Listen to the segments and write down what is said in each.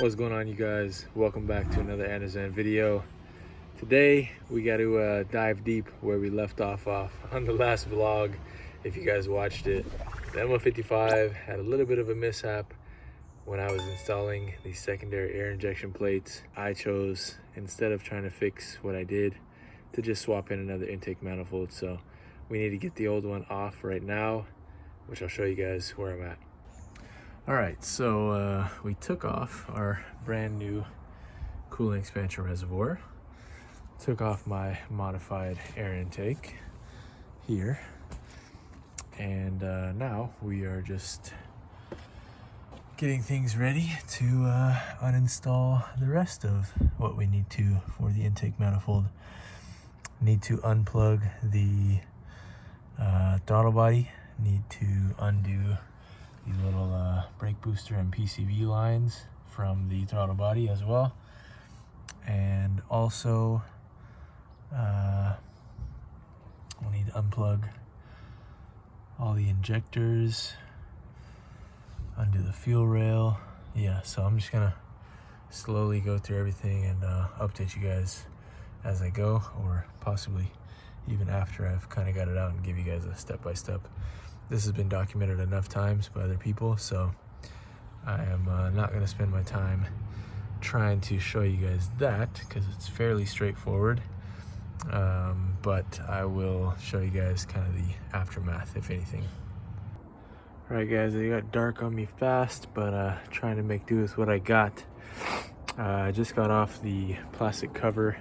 What's going on, you guys? Welcome back to another ANDERZÉN video. Today we got to dive deep where we left off on the last vlog. If you guys watched it, the ML55 had a little bit of a mishap when I was installing the secondary air injection plates. I chose, instead of trying to fix what I did, to just swap in another intake manifold. So we need to get the old one off right now, which I'll show you guys where I'm at. All right, so we took off our brand new cooling expansion reservoir, took off my modified air intake here, and now we are just getting things ready to uninstall the rest of what we need to for the intake manifold. Need to unplug the throttle body, need to undo the little brake booster and PCV lines from the throttle body as well, and also we'll need to unplug all the injectors, undo the fuel rail. Yeah, so I'm just gonna slowly go through everything and update you guys as I go, or possibly even after I've kind of got it out, and give you guys a step-by-step. This has been documented enough times by other people, so I am not going to spend my time trying to show you guys that, because it's fairly straightforward. But I will show you guys kind of the aftermath, if anything. All right, guys, it got dark on me fast, but trying to make do with what I got. I just got off the plastic cover.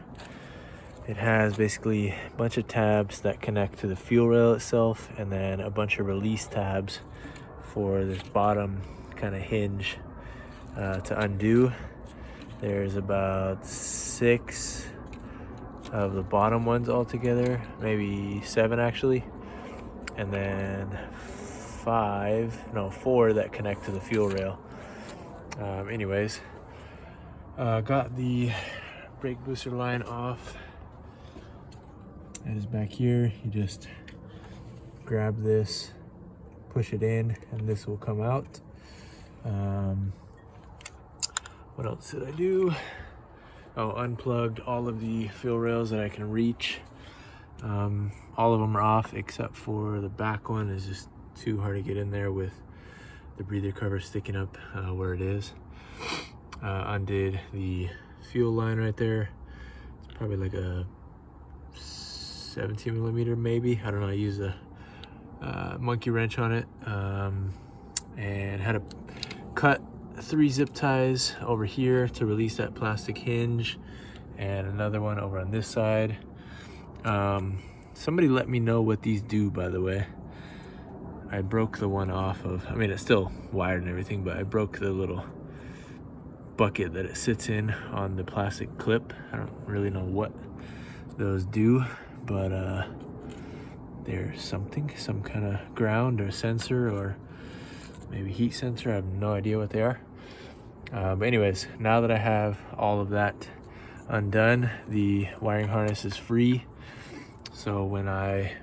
It has basically a bunch of tabs that connect to the fuel rail itself, and then a bunch of release tabs for this bottom kind of hinge to undo. There's about 6 of the bottom ones altogether, maybe 7 actually, and then 4 that connect to the fuel rail. Anyways, got the brake booster line off. It is back here. You just grab this, push it in, and this will come out. What else did I do? Oh, unplugged all of the fuel rails that I can reach. All of them are off except for the back one is just too hard to get in there with the breather cover sticking up where it is. Undid the fuel line right there. It's probably like a 17 millimeter maybe, I don't know. I used a monkey wrench on it, and had to cut 3 zip ties over here to release that plastic hinge, and another one over on this side. Somebody let me know what these do, by the way. I broke the one off of, I mean, it's still wired and everything, but I broke the little bucket that it sits in on the plastic clip. I don't really know what those do, but there's some kind of ground or sensor, or maybe heat sensor. I have no idea what they are. But anyways, now that I have all of that undone, the wiring harness is free. So when I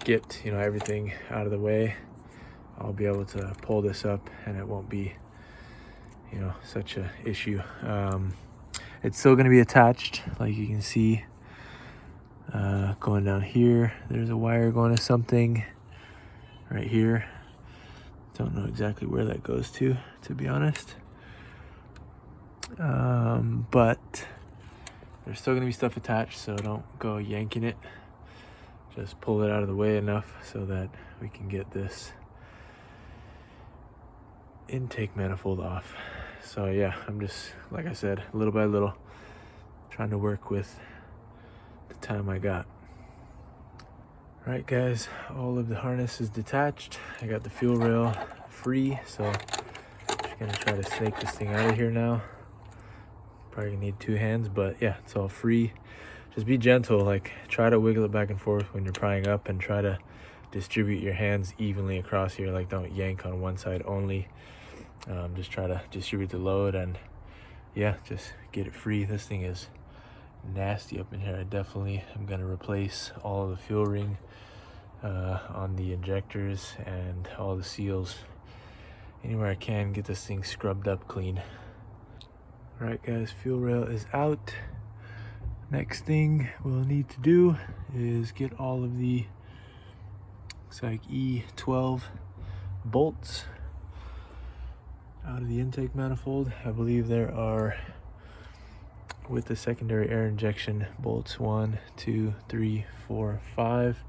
get everything out of the way, I'll be able to pull this up, and it won't be such a issue. It's still going to be attached, like you can see, going down here. There's a wire going to something right here. Don't know exactly where that goes to be honest. But there's still going to be stuff attached, so don't go yanking it. Just pull it out of the way enough so that we can get this intake manifold off. So yeah, I'm just, like I said, little by little trying to work with the time I got. All right, guys, all of the harness is detached. I got the fuel rail free, so just gonna try to snake this thing out of here now. Probably gonna need 2 hands, but yeah, it's all free. Just be gentle, like try to wiggle it back and forth when you're prying up, and try to distribute your hands evenly across here. Like, don't yank on one side only. Just try to distribute the load, and yeah, just get it free. This thing is nasty up in here. I definitely am going to replace all of the fuel ring on the injectors and all the seals anywhere I can, get this thing scrubbed up clean. All right, guys, fuel rail is out. Next thing we'll need to do is get all of the, looks like E12 bolts out of the intake manifold. I believe there are, with the secondary air injection bolts, 1, 2, 3, 4, 5,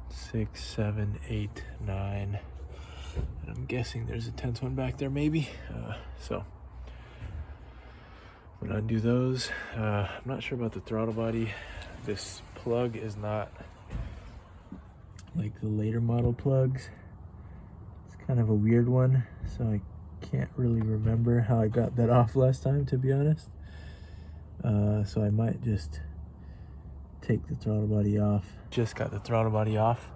6, 7, 8, 9, and I'm guessing there's a 10th one back there maybe. So I'm gonna undo those. I'm not sure about the throttle body. This plug is not like the later model plugs. It's kind of a weird one, so I can't really remember how I got that off last time, to be honest. So I might just take the throttle body off. Just got the throttle body off.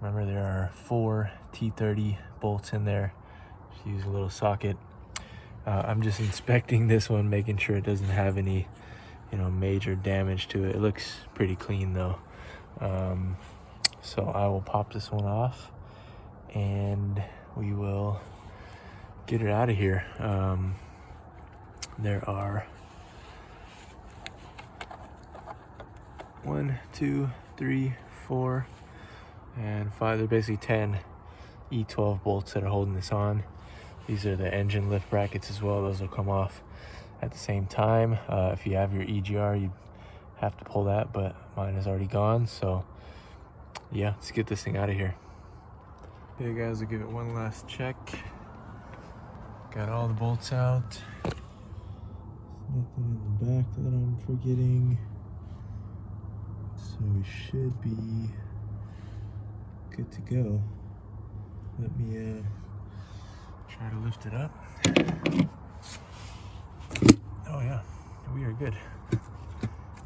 Remember, there are 4 T30 bolts in there. Just use a little socket. I'm just inspecting this one, making sure it doesn't have any, major damage to it. It looks pretty clean though. So I will pop this one off and we will get it out of here. There are 1, 2, 3, 4, and 5. They're basically 10 E12 bolts that are holding this on. These are the engine lift brackets as well. Those will come off at the same time. If you have your EGR, you have to pull that, but mine is already gone. So yeah, let's get this thing out of here. Okay guys, I'll give it one last check. Got all the bolts out. Nothing in the back that I'm forgetting. So we should be good to go. Let me try to lift it up. Oh yeah, we are good.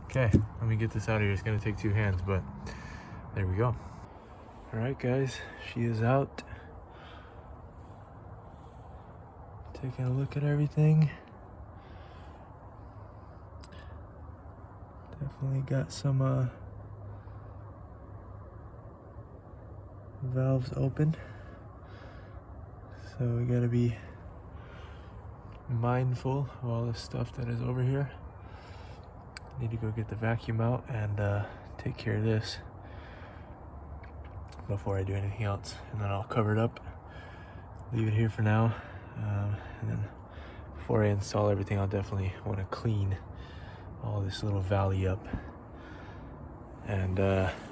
Okay, let me get this out of here. It's gonna take 2 hands, but there we go. All right guys, she is out. Taking a look at everything. Definitely got some valves open. So we gotta be mindful of all this stuff that is over here. Need to go get the vacuum out and take care of this before I do anything else. And then I'll cover it up, leave it here for now. And then before I install everything, I'll definitely want to clean all this little valley up. And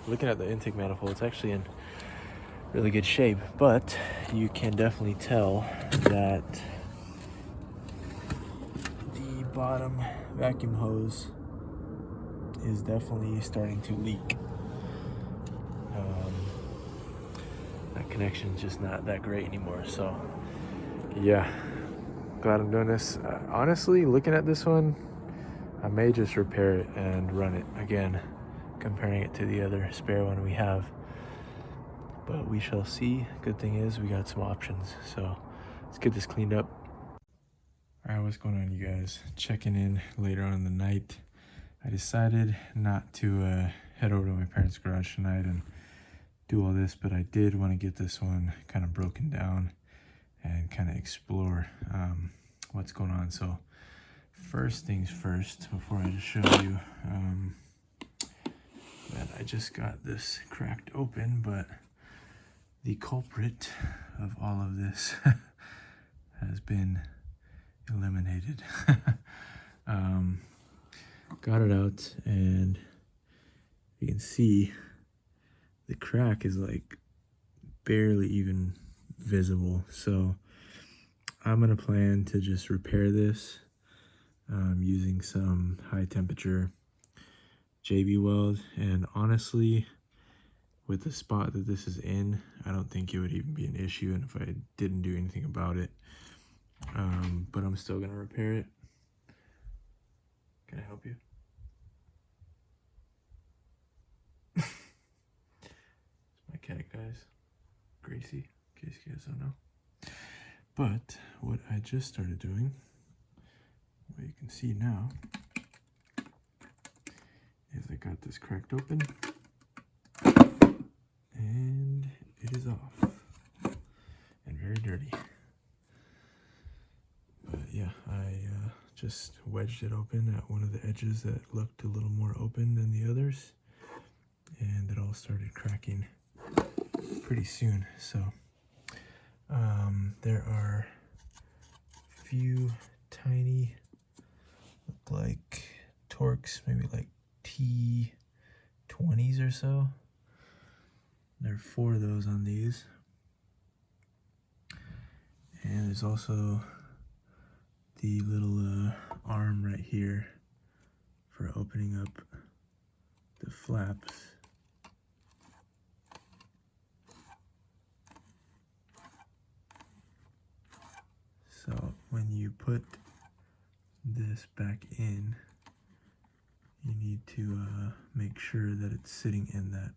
looking at the intake manifold, it's actually in really good shape, but you can definitely tell that the bottom vacuum hose is definitely starting to leak. That connection's just not that great anymore. So yeah, glad I'm doing this. Honestly, looking at this one, I may just repair it and run it again, comparing it to the other spare one we have. But we shall see. Good thing is we got some options. So let's get this cleaned up. All right, what's going on, you guys? Checking in later on in the night. I decided not to head over to my parents' garage tonight and do all this, but I did want to get this one kind of broken down and kind of explore what's going on. So first things first, before I just show you that I just got this cracked open, but the culprit of all of this has been eliminated. Got it out, and you can see the crack is like barely even visible. So I'm gonna plan to just repair this using some high temperature JB weld. And honestly, with the spot that this is in, I don't think it would even be an issue, and if I didn't do anything about it. But I'm still gonna repair it. Can I help you? It's my cat, guys. Gracie, in case you guys don't know. But what I just started doing, what you can see now, is I got this cracked open and it is off and very dirty. just wedged it open at one of the edges that looked a little more open than the others, and it all started cracking pretty soon. So there are a few tiny, look like Torx, maybe like T20s or so. There are 4 of those on these. And there's also the little arm right here for opening up the flaps. So when you put this back in, you need to make sure that it's sitting in that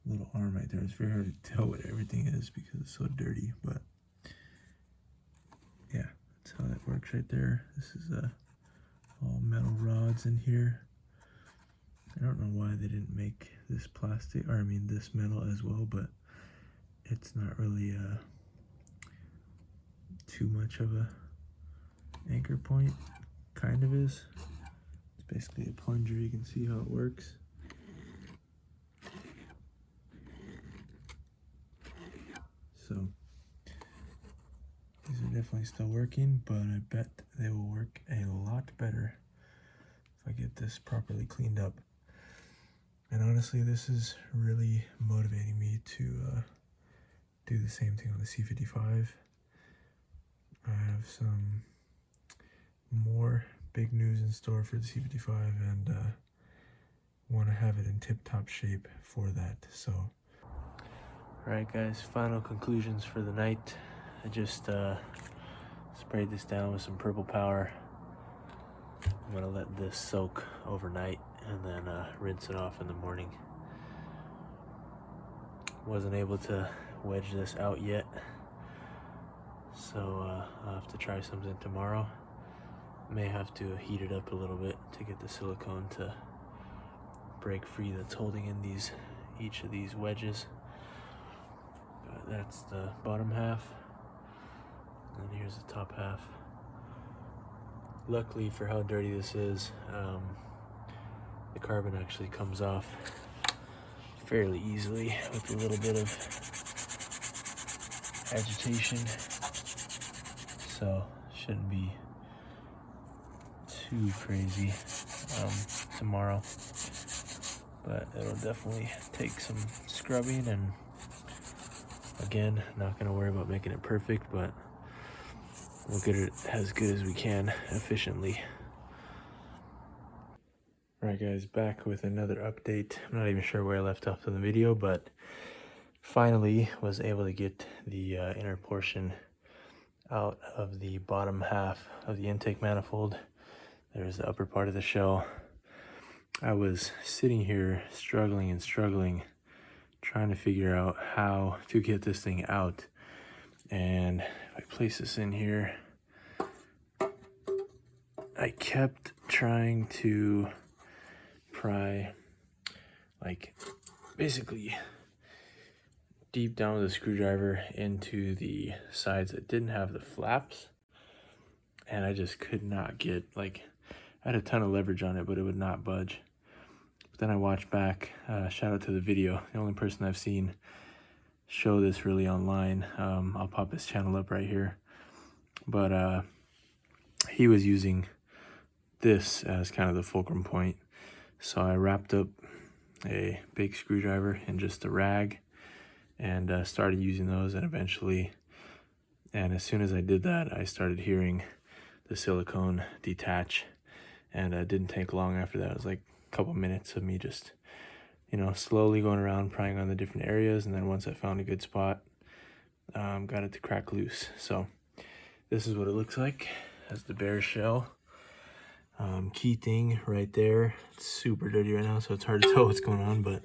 little arm right there. It's very hard to tell what everything is because it's so dirty, but yeah, that's how that works right there. This is all metal rods in here. I don't know why they didn't make this plastic, or I mean this metal as well, but it's not really too much of a anchor point. Kind of is. It's basically a plunger. You can see how it works. So these are definitely still working, but I bet they will work a lot better if I get this properly cleaned up. And honestly, this is really motivating me to do the same thing on the C55. I have some more big news in store for the C55, and want to have it in tip-top shape for that. So, alright guys, final conclusions for the night. I just sprayed this down with some purple power. I'm gonna let this soak overnight and then rinse it off in the morning. Wasn't able to wedge this out yet, so I'll have to try something tomorrow. May have to heat it up a little bit to get the silicone to break free that's holding in each of these wedges. But that's the bottom half, and here's the top half. Luckily for how dirty this is, the carbon actually comes off fairly easily with a little bit of agitation, so shouldn't be too crazy tomorrow, but it'll definitely take some scrubbing, and again, not going to worry about making it perfect, but we'll get it as good as we can efficiently. Alright guys, back with another update. I'm not even sure where I left off in the video, but finally was able to get the inner portion out of the bottom half of the intake manifold. There's the upper part of the shell. I was sitting here struggling and struggling, trying to figure out how to get this thing out. And if I place this in here, I kept trying to pry, like, basically deep down with a screwdriver into the sides that didn't have the flaps, and I just could not get, like, I had a ton of leverage on it, but it would not budge. But then I watched back, shout out to the video, the only person I've seen show this really online. I'll pop his channel up right here, but he was using this as kind of the fulcrum point. So I wrapped up a big screwdriver in just a rag and started using those, and eventually, and as soon as I did that, I started hearing the silicone detach, and it didn't take long after that. It was like a couple minutes of me just, you know, slowly going around prying on the different areas, and then once I found a good spot, got it to crack loose. So this is what it looks like as the bare shell. Key thing right there, it's super dirty right now, so it's hard to tell what's going on, but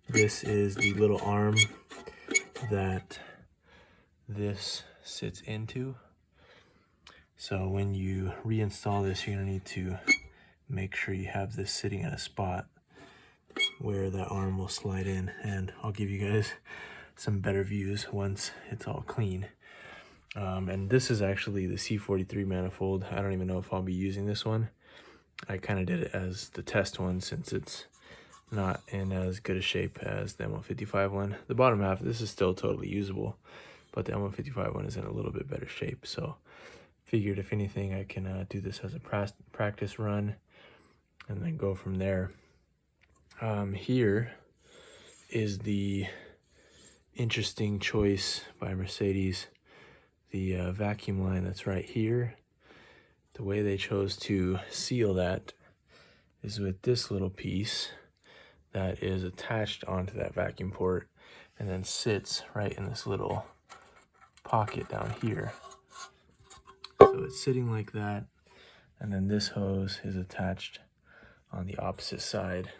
this is the little arm that this sits into. So when you reinstall this, you're gonna need to make sure you have this sitting in a spot where that arm will slide in, and I'll give you guys some better views once it's all clean. And this is actually the C43 manifold. I don't even know if I'll be using this one. I kind of did it as the test one since it's not in as good a shape as the ML55 one. The bottom half, this is still totally usable, but the ML55 one is in a little bit better shape. So figured if anything, I can do this as a practice run and then go from there. Here is the interesting choice by Mercedes, the vacuum line that's right here. The way they chose to seal that is with this little piece that is attached onto that vacuum port and then sits right in this little pocket down here. So it's sitting like that, and then this hose is attached on the opposite side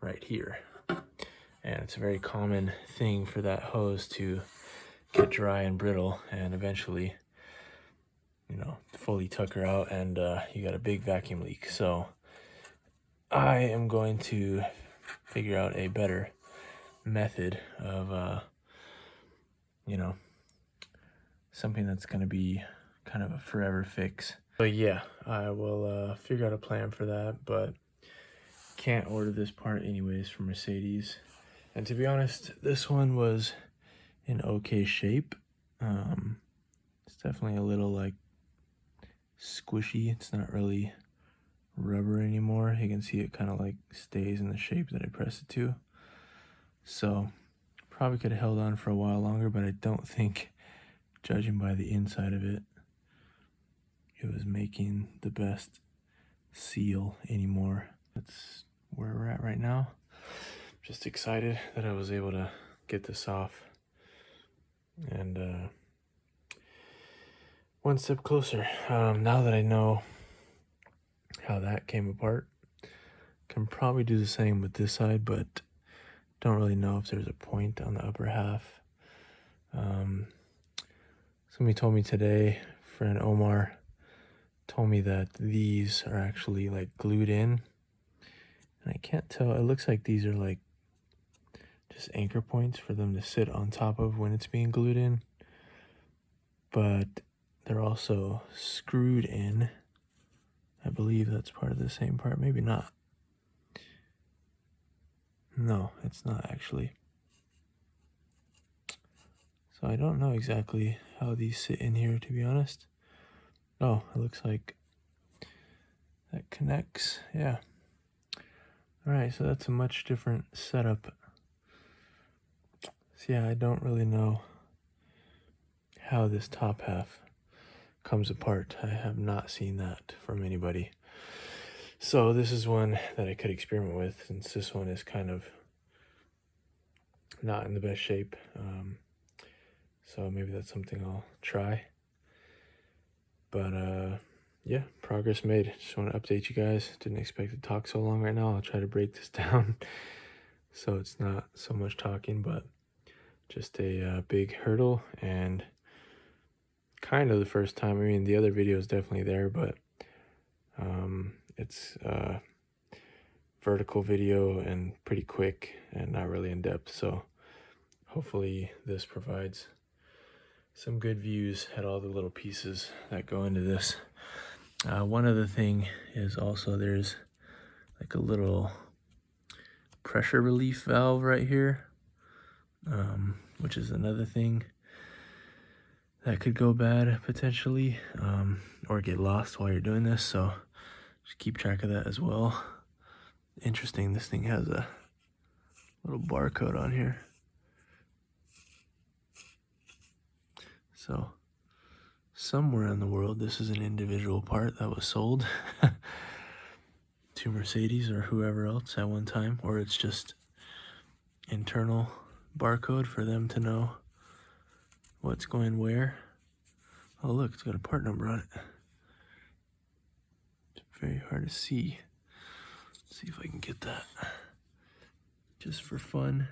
right here. And it's a very common thing for that hose to get dry and brittle and eventually, you know, fully tucker out, and you got a big vacuum leak. So I am going to figure out a better method of, you know, something that's going to be kind of a forever fix. So yeah, I will figure out a plan for that, but can't order this part anyways from Mercedes. And to be honest, this one was in okay shape. It's definitely a little like squishy. It's not really rubber anymore. You can see it kind of like stays in the shape that I pressed it to. So probably could have held on for a while longer, but I don't think, judging by the inside of it, it was making the best seal anymore. That's where we're at right now. Just excited that I was able to get this off, and one step closer. Now that I know how that came apart, can probably do the same with this side, but don't really know if there's a point on the upper half. Somebody told me today, friend Omar told me that these are actually like glued in, and I can't tell. It looks like these are like just anchor points for them to sit on top of when it's being glued in, but they're also screwed in. I believe that's part of the same part. Maybe not. No, it's not actually. So I don't know exactly how these sit in here, to be honest. Oh, it looks like that connects. Yeah. All right, so that's a much different setup. So yeah, I don't really know how this top half comes apart. I have not seen that from anybody. So this is one that I could experiment with, since this one is kind of not in the best shape. So maybe that's something I'll try. But yeah, progress made. Just want to update you guys. Didn't expect to talk so long right now. I'll try to break this down so it's not so much talking, but just a big hurdle, and kind of the first time. I mean, the other video is definitely there, but it's vertical video and pretty quick and not really in depth. So hopefully this provides some good views at all the little pieces that go into this. One other thing is also there's like a little pressure relief valve right here, which is another thing that could go bad potentially, or get lost while you're doing this. So just keep track of that as well. Interesting, this thing has a little barcode on here. So somewhere in the world, this is an individual part that was sold to Mercedes or whoever else at one time, or it's just internal barcode for them to know what's going where. Oh look, it's got a part number on it. It's very hard to see. Let's see if I can get that just for fun.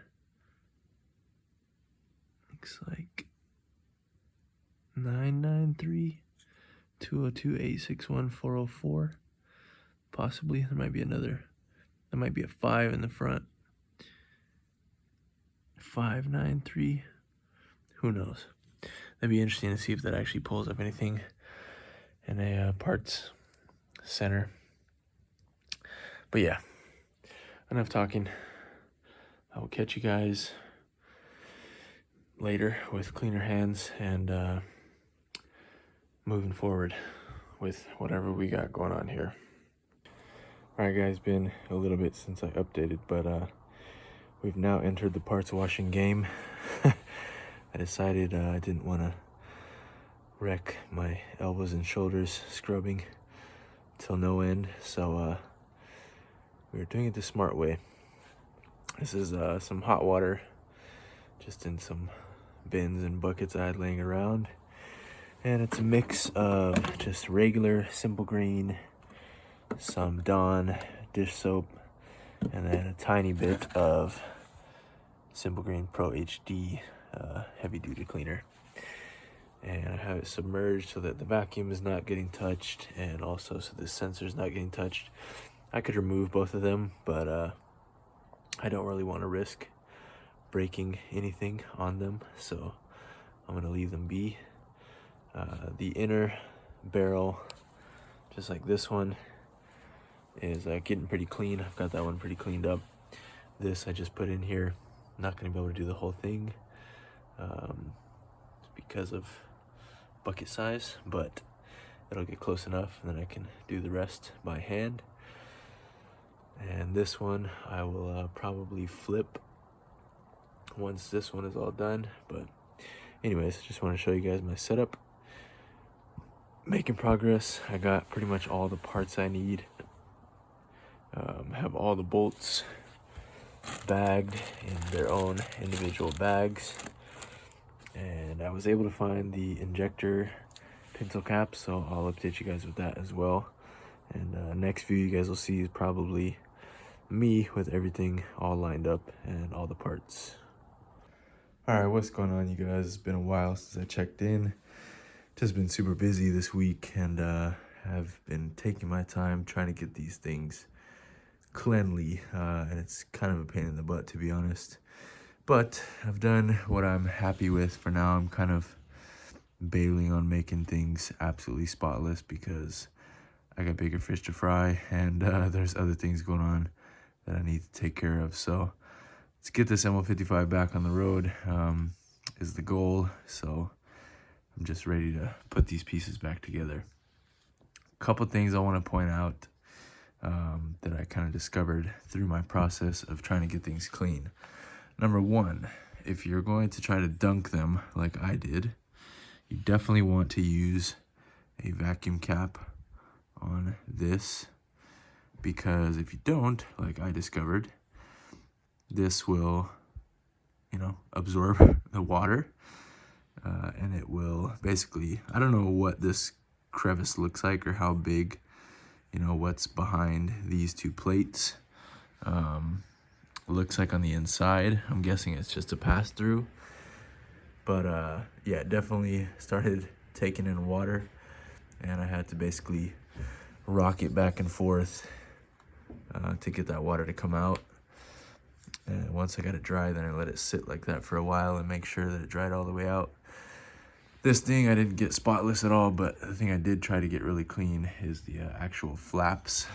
Looks like 993-202-861-404. Possibly. There might be another. There might be a 5 in the front. 593. Who knows? that'd be interesting to see if that actually pulls up anything in a parts center. But yeah, enough talking. I will catch you guys later with cleaner hands and moving forward with whatever we got going on here. All right, guys, been a little bit since I updated, but we've now entered the parts washing game. I decided I didn't want to wreck my elbows and shoulders scrubbing till no end, so we're doing it the smart way. This is some hot water just in some bins and buckets I had laying around, and it's a mix of just regular simple green, some Dawn dish soap, and then a tiny bit of Simple Green Pro HD heavy duty cleaner. And I have it submerged so that the vacuum is not getting touched, and also so the sensor is not getting touched. I could remove both of them, but I don't really want to risk breaking anything on them, so I'm gonna leave them be. The inner barrel, just like this one, is getting pretty clean. I've got that one pretty cleaned up. This I just put in here. Not gonna be able to do the whole thing because of bucket size, but it'll get close enough and then I can do the rest by hand. And this one I will probably flip once this one is all done. But anyways, just want to show you guys my setup. Making progress. I got pretty much all the parts I need. Have all the bolts bagged in their own individual bags, and I was able to find the injector pencil cap, so I'll update you guys with that as well. And next view you guys will see is probably me with everything all lined up and all the parts. All right, what's going on, you guys? It's been a while since I checked in. Just been super busy this week, and have been taking my time trying to get these things cleanly, and it's kind of a pain in the butt, to be honest. But I've done what I'm happy with for now. I'm kind of bailing on making things absolutely spotless because I got bigger fish to fry, and there's other things going on that I need to take care of. So let's get this ML55 back on the road is the goal. So I'm just ready to put these pieces back together. A couple things I want to point out that I kind of discovered through my process of trying to get things clean. Number one, if you're going to try to dunk them like I did, you definitely want to use a vacuum cap on this, because if you don't, like I discovered, this will, absorb the water, and it will basically, I don't know what this crevice looks like or how big, what's behind these two plates looks like on the inside. I'm guessing it's just a pass through, but yeah, definitely started taking in water, and I had to basically rock it back and forth to get that water to come out. And once I got it dry, then I let it sit like that for a while and make sure that it dried all the way out. This thing I didn't get spotless at all, but the thing I did try to get really clean is the actual flaps.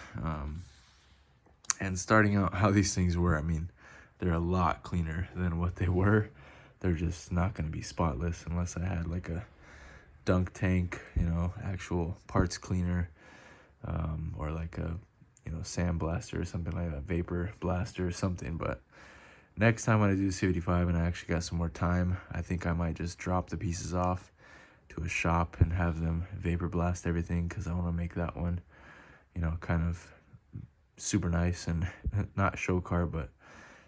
And starting out how these things were, I mean, they're a lot cleaner than what they were. They're just not going to be spotless unless I had like a dunk tank, actual parts cleaner, or like a, sand blaster or something like that, vapor blaster or something. But next time when I do the 55 and I actually got some more time, I think I might just drop the pieces off to a shop and have them vapor blast everything, because I want to make that one, kind of super nice and not show car, but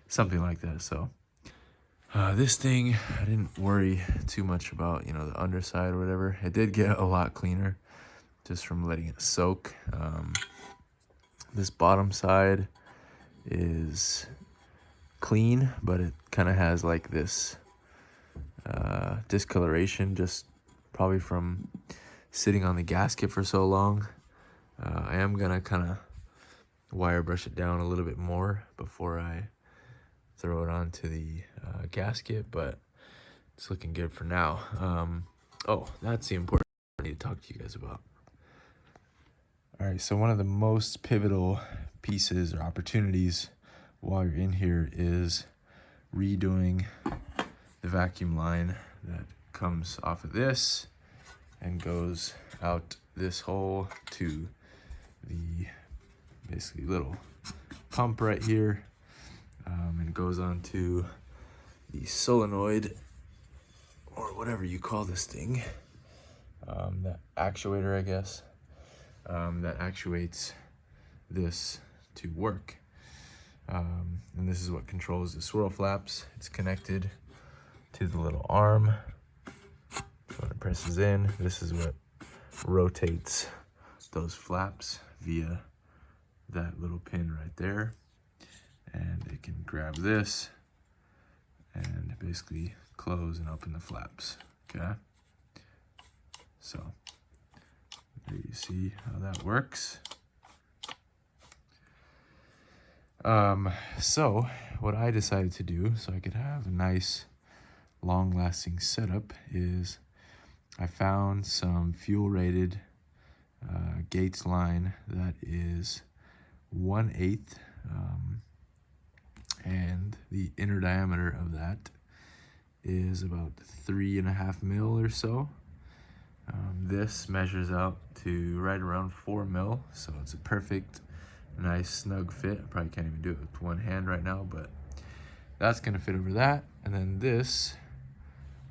something like that. So this thing, I didn't worry too much about, the underside or whatever. It did get a lot cleaner just from letting it soak. This bottom side is clean, but it kind of has like this discoloration, just probably from sitting on the gasket for so long. I am gonna kind of wire brush it down a little bit more before I throw it onto the gasket, but it's looking good for now. Oh, that's the important part I need to talk to you guys about. All right, so one of the most pivotal pieces or opportunities while you're in here is redoing the vacuum line that comes off of this and goes out this hole to the basically little pump right here, and goes onto the solenoid or whatever you call this thing, that actuator, I guess, that actuates this to work. And this is what controls the swirl flaps. It's connected to the little arm. When it presses in, this is what rotates those flaps via that little pin right there. And it can grab this and basically close and open the flaps, okay? So there you see how that works. So what I decided to do so I could have a nice long-lasting setup is I found some fuel rated Gates line that is 1/8, and the inner diameter of that is about 3.5 mil or so. This measures out to right around 4 mil, so it's a perfect, nice, snug fit. I probably can't even do it with one hand right now, but that's gonna fit over that. And then this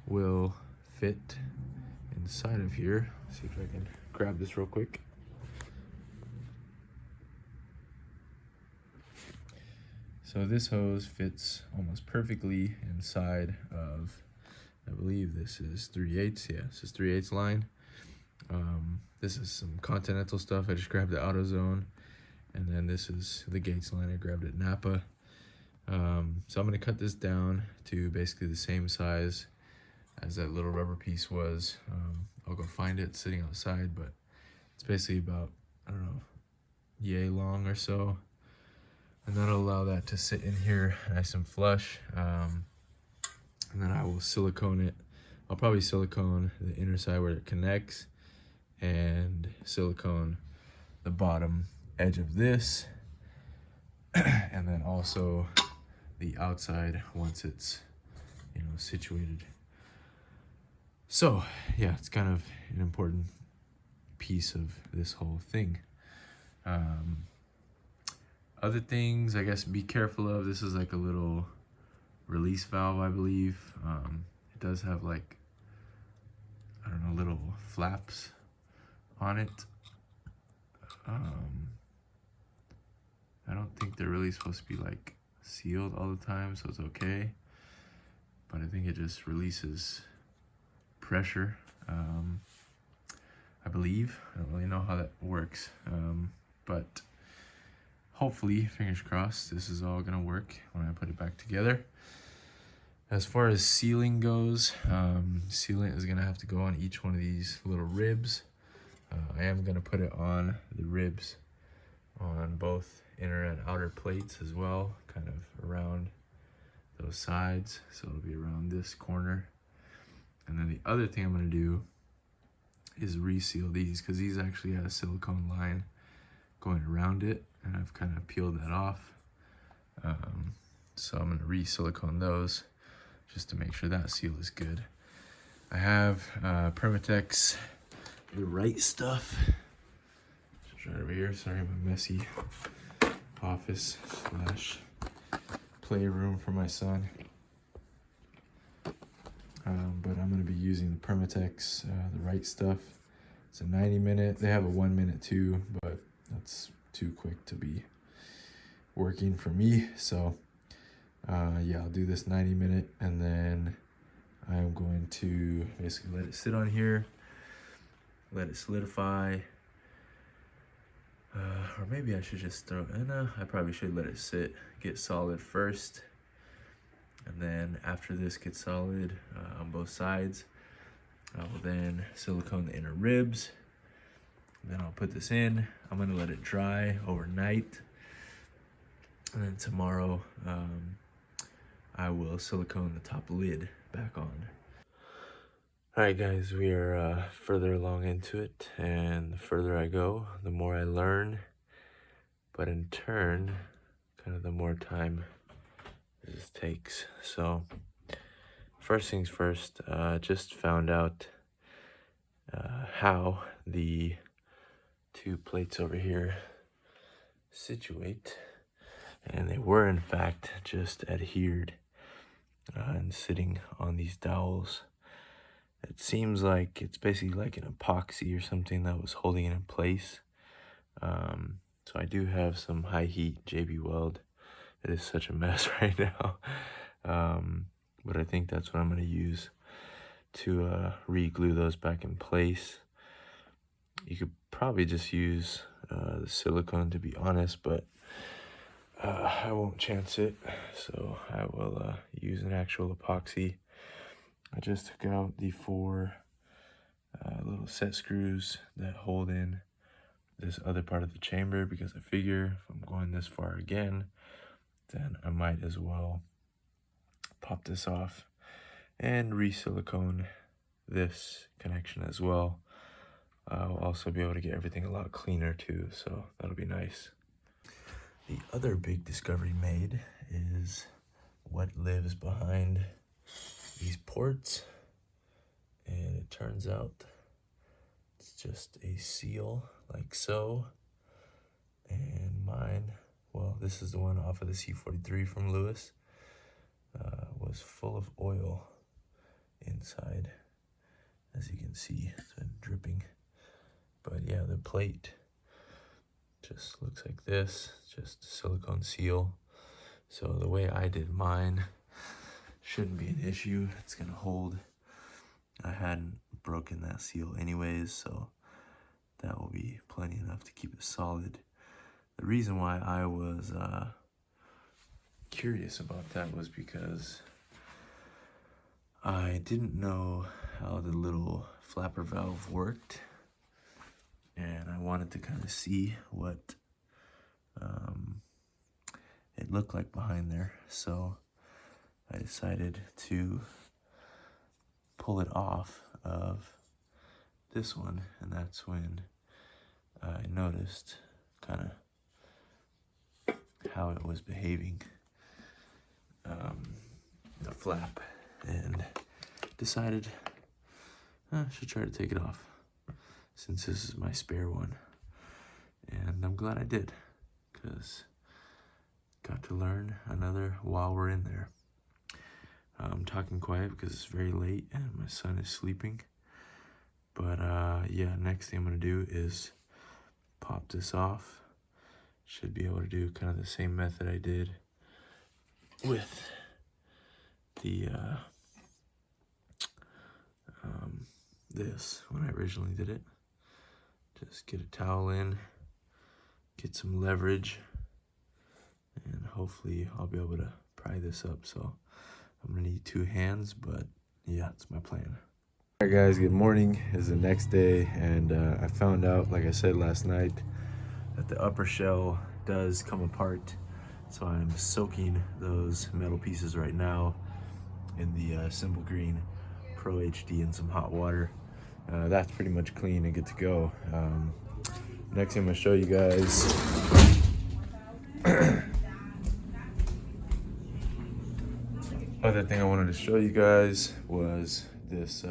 will fit inside of here. Let's see if I can grab this real quick. So this hose fits almost perfectly inside of, I believe this is 3/8. Yeah, this is 3/8 line. This is some Continental stuff. I just grabbed the ANDERZÉN, and then this is the Gates line. I grabbed it Napa. So I'm gonna cut this down to basically the same size as that little rubber piece was. I'll go find it sitting outside, but it's basically about, I don't know, yay long or so. And that'll allow that to sit in here nice and flush. And then I will silicone it. I'll probably silicone the inner side where it connects and silicone the bottom edge of this. And then also the outside once it's, you know, situated. So yeah, it's kind of an important piece of this whole thing. Other things, I guess, be careful of. This is like a little release valve, I believe. It does have like, I don't know, little flaps on it. I don't think they're really supposed to be like sealed all the time, so it's okay. But I think it just releases pressure, I believe. I don't really know how that works, but hopefully, fingers crossed, this is all gonna work when I put it back together. As far as sealing goes, sealant is gonna have to go on each one of these little ribs. I am gonna put it on the ribs on both inner and outer plates as well, kind of around those sides. So it'll be around this corner. And then the other thing I'm gonna do is reseal these, because these actually have a silicone line going around it, and I've kind of peeled that off. So I'm gonna re-silicone those just to make sure that seal is good. I have Permatex, the right stuff. Just right over here. Sorry, my messy office slash playroom for my son. But I'm gonna be using the Permatex, the right stuff. It's a 90-minute. They have a 1-minute too, but that's too quick to be working for me. So yeah, I'll do this 90-minute, and then I'm going to basically let it sit on here, let it solidify. Or maybe I should just throw, I probably should let it sit, get solid first. And then after this gets solid on both sides, I will then silicone the inner ribs. Then I'll put this in. I'm gonna let it dry overnight. And then tomorrow, I will silicone the top lid back on. Alright guys, we are further along into it, and the further I go, the more I learn, but in turn, kind of the more time this takes. So, first things first, just found out how the two plates over here situate, and they were in fact just adhered and sitting on these dowels. It seems like it's basically like an epoxy or something that was holding it in place. So I do have some high heat JB Weld. It is such a mess right now. But I think that's what I'm going to use to re-glue those back in place. You could probably just use the silicone, to be honest, but I won't chance it. So I will use an actual epoxy. I just took out the 4 little set screws that hold in this other part of the chamber, because I figure if I'm going this far again, then I might as well pop this off and re-silicone this connection as well. I'll also be able to get everything a lot cleaner too, so that'll be nice. The other big discovery made is what lives behind these ports, and it turns out it's just a seal like so. And mine, well, this is the one off of the C43 from Lewis, was full of oil inside, as you can see. It's been dripping. But yeah, the plate just looks like this, just a silicone seal. So the way I did mine shouldn't be an issue. It's gonna hold. I hadn't broken that seal anyways, so that will be plenty enough to keep it solid. The reason why I was curious about that was because I didn't know how the little flapper valve worked, and I wanted to kind of see what it looked like behind there. So I decided to pull it off of this one, and that's when I noticed kind of how it was behaving, the flap, and decided I should try to take it off, since this is my spare one. And I'm glad I did, because got to learn another while we're in there. I'm talking quiet because it's very late and my son is sleeping. But yeah, next thing I'm gonna do is pop this off. Should be able to do kind of the same method I did with the this when I originally did it. Just get a towel in, get some leverage, and hopefully I'll be able to pry this up. So I'm gonna need 2 hands, but yeah, it's my plan. All right guys, good morning. It's the next day, and I found out, like I said last night, that the upper shell does come apart. So I'm soaking those metal pieces right now in the Simple Green Pro HD in some hot water. That's pretty much clean and good to go. Next thing I'm gonna show you guys other thing I wanted to show you guys was this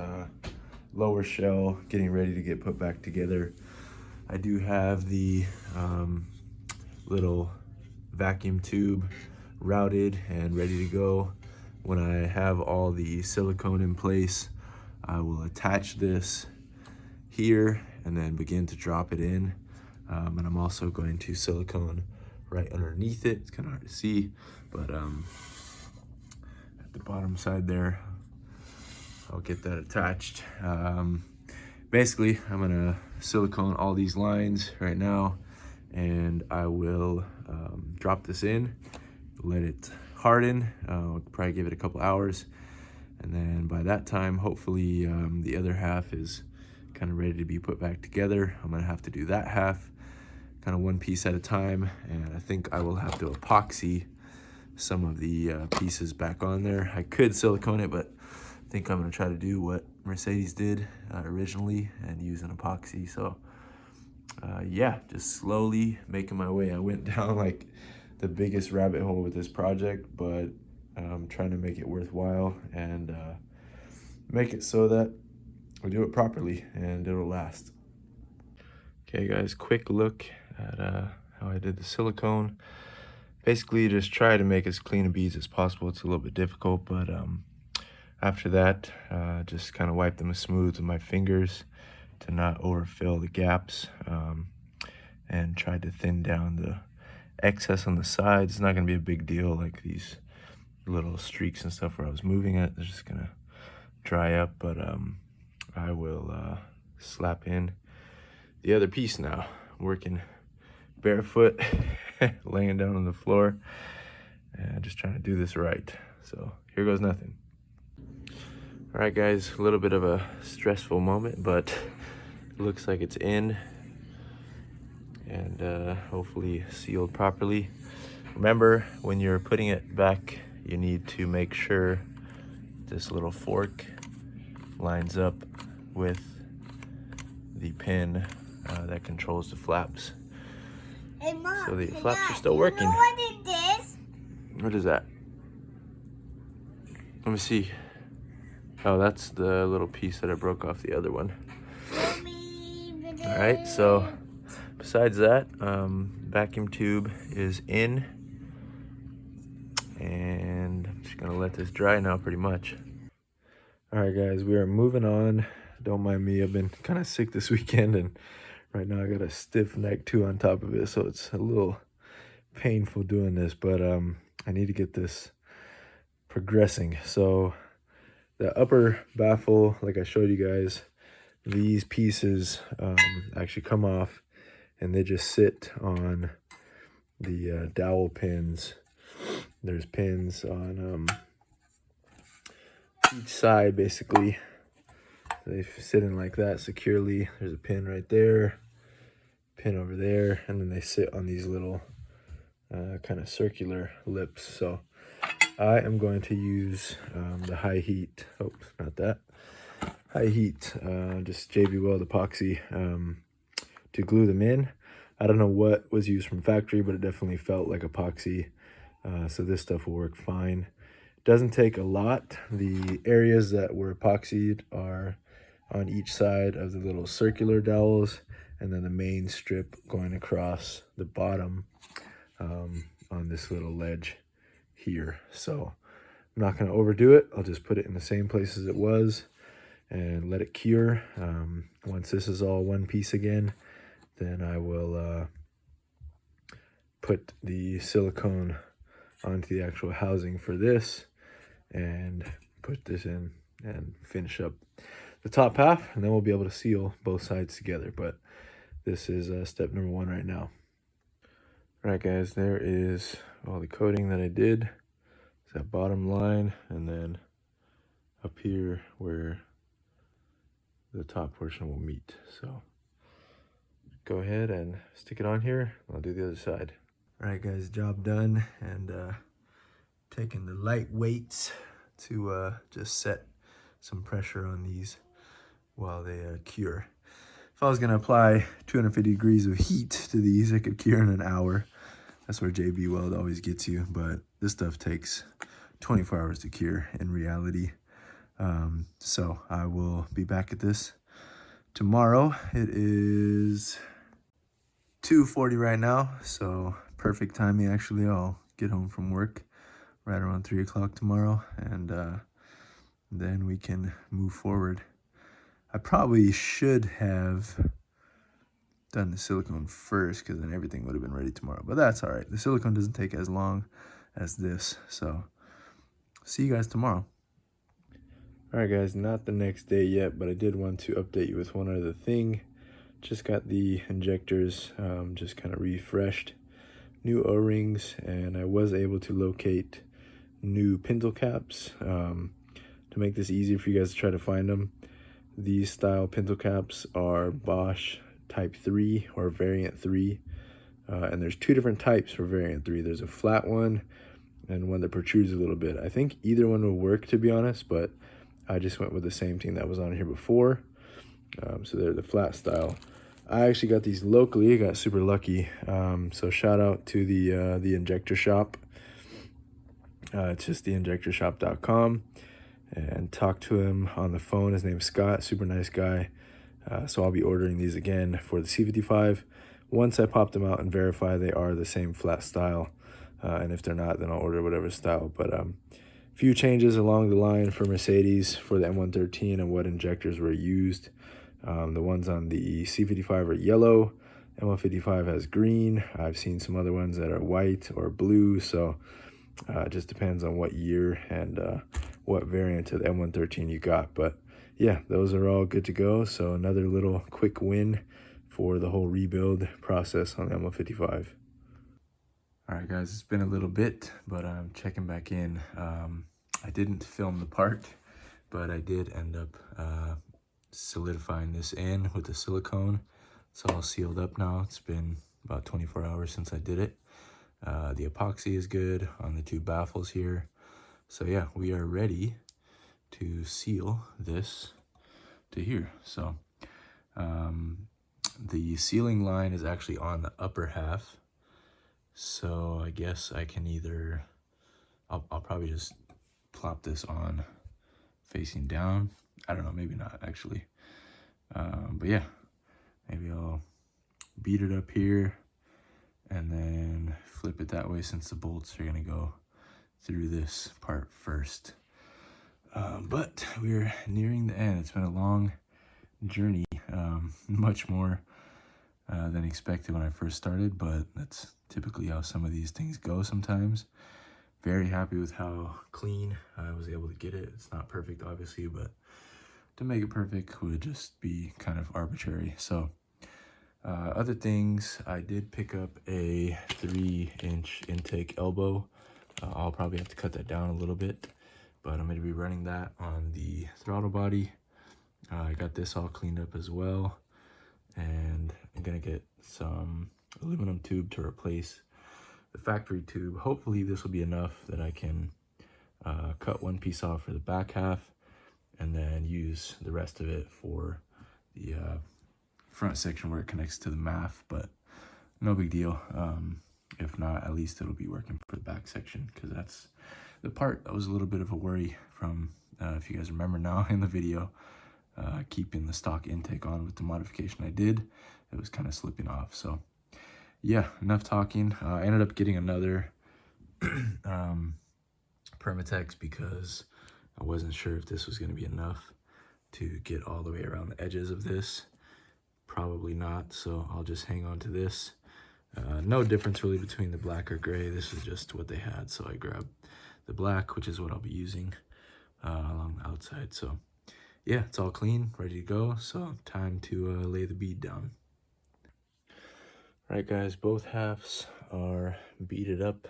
lower shell getting ready to get put back together. I do have the little vacuum tube routed and ready to go. When I have all the silicone in place, I will attach this here and then begin to drop it in. And I'm also going to silicone right underneath it. It's kind of hard to see, but at the bottom side there, I'll get that attached. Basically, I'm gonna silicone all these lines right now, and I will drop this in, let it harden. I'll probably give it a couple hours, and then by that time, hopefully the other half is kind of ready to be put back together. I'm gonna have to do that half kind of one piece at a time, and I think I will have to epoxy some of the pieces back on there. I could silicone it, but I think I'm gonna try to do what Mercedes did originally, and use an epoxy. So yeah, just slowly making my way. I went down like the biggest rabbit hole with this project, but I'm trying to make it worthwhile and make it so that we do it properly and it'll last. Okay guys, quick look at how I did the silicone. Basically just try to make as clean a beads as possible. It's a little bit difficult, but after that, just kind of wipe them smooth with my fingers to not overfill the gaps, and try to thin down the excess on the sides. It's not gonna be a big deal, like these little streaks and stuff where I was moving it, they're just gonna dry up, but I will slap in the other piece now. I'm working barefoot, laying down on the floor, and just trying to do this right. So here goes nothing. All right guys, a little bit of a stressful moment, but it looks like it's in and hopefully sealed properly. Remember, when you're putting it back, you need to make sure this little fork lines up with the pin that controls the flaps. Hey Mom, so the flaps are still working. You know what it is? What is that? Let me see. Oh, that's the little piece that I broke off the other one. All right, so besides that, vacuum tube is in, and I'm just gonna let this dry now pretty much. All right guys, we are moving on. Don't mind me, I've been kind of sick this weekend, and right now I got a stiff neck too on top of it, so it's a little painful doing this, but I need to get this progressing. So the upper baffle, like I showed you guys, these pieces actually come off and they just sit on the dowel pins. There's pins on each side basically. They sit in like that securely. There's a pin right there, pin over there, and then they sit on these little kind of circular lips. So I am going to use the high heat, oops, not that, high heat, just JBWeld epoxy to glue them in. I don't know what was used from factory, but it definitely felt like epoxy. So this stuff will work fine. Doesn't take a lot. The areas that were epoxied are on each side of the little circular dowels, and then the main strip going across the bottom on this little ledge here. So I'm not going to overdo it. I'll just put it in the same place as it was and let it cure. Once this is all one piece again, then I will put the silicone onto the actual housing for this and put this in and finish up the top half, and then we'll be able to seal both sides together. But this is step number 1 right now. All right guys, there is all the coating that I did. It's that bottom line, and then up here where the top portion will meet. So go ahead and stick it on here. I'll do the other side. All right guys, job done, and taking the light weights to just set some pressure on these while they cure. If I was gonna apply 250 degrees of heat to these, I could cure in an hour. That's where JBWeld always gets you, but this stuff takes 24 hours to cure in reality. So I will be back at this tomorrow. It is 2:40 right now, so perfect timing actually. I'll get home from work right around 3 o'clock tomorrow, and then we can move forward. I probably should have done the silicone first, because then everything would have been ready tomorrow, but that's all right. The silicone doesn't take as long as this, so see you guys tomorrow. All right guys, not the next day yet, but I did want to update you with one other thing. Just got the injectors just kind of refreshed, new O-rings, and I was able to locate new pintle caps. To make this easier for you guys to try to find them, these style pintle caps are Bosch Type 3 or Variant 3, and there's 2 different types for Variant 3. There's a flat one and one that protrudes a little bit. I think either one will work, to be honest, but I just went with the same thing that was on here before. So they're the flat style. I actually got these locally. I got super lucky. So shout out to the injector shop. It's just theinjectorshop.com, and talk to him on the phone. His name's Scott, super nice guy. So I'll be ordering these again for the C55 once I pop them out and verify they are the same flat style. And if they're not, then I'll order whatever style. But few changes along the line for Mercedes for the M113 and what injectors were used. The ones on the C55 are yellow. ML55 has green. I've seen some other ones that are white or blue. So it just depends on what year and what variant of the M113 you got. But yeah, those are all good to go. So another little quick win for the whole rebuild process on the ML55. All right, guys, it's been a little bit, but I'm checking back in. I didn't film the part, but I did end up solidifying this in with the silicone. It's all sealed up now. It's been about 24 hours since I did it. The epoxy is good on the two baffles here. So yeah, we are ready to seal this to here. So the sealing line is actually on the upper half. So I guess I can either, I'll probably just plop this on facing down. I don't know, maybe not actually. But yeah, maybe I'll beat it up here and then flip it that way since the bolts are gonna go through this part first. But we're nearing the end. It's been a long journey, much more than expected when I first started, but that's typically how some of these things go sometimes. Very happy with how clean I was able to get it. It's not perfect, obviously, but to make it perfect would just be kind of arbitrary. So other things, I did pick up a 3-inch intake elbow. I'll probably have to cut that down a little bit, but I'm going to be running that on the throttle body. I got this all cleaned up as well, and I'm going to get some aluminum tube to replace the factory tube. Hopefully this will be enough that I can cut one piece off for the back half and then use the rest of it for the front section where it connects to the MAF, but no big deal. If not, at least it'll be working for the back section, because that's the part that was a little bit of a worry from, if you guys remember now in the video, keeping the stock intake on with the modification I did. It was kind of slipping off. So yeah, enough talking. I ended up getting another Permatex because I wasn't sure if this was going to be enough to get all the way around the edges of this. Probably not, so I'll just hang on to this. No difference really between the black or gray. This is just what they had, so I grabbed the black, which is what I'll be using along the outside. So yeah, it's all clean, ready to go. So time to lay the bead down. All right, guys, both halves are beaded up.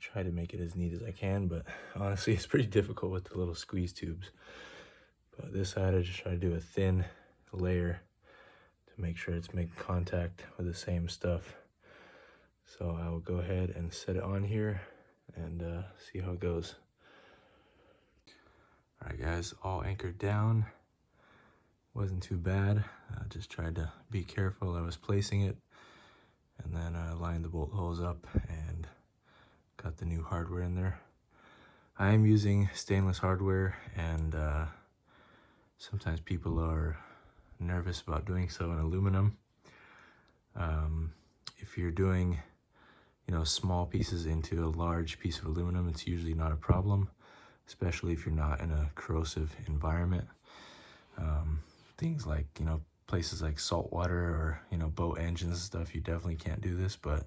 Try to make it as neat as I can, but honestly, it's pretty difficult with the little squeeze tubes. But this side, I just try to do a thin layer to make sure it's making contact with the same stuff. So I will go ahead and set it on here and see how it goes. All right, guys, all anchored down. Wasn't too bad. I just tried to be careful. I was placing it, and then I lined the bolt holes up and got the new hardware in there. I am using stainless hardware, and sometimes people are nervous about doing so in aluminum. If you're doing, small pieces into a large piece of aluminum, it's usually not a problem, especially if you're not in a corrosive environment. Things like, places like salt water or, boat engines and stuff, you definitely can't do this, but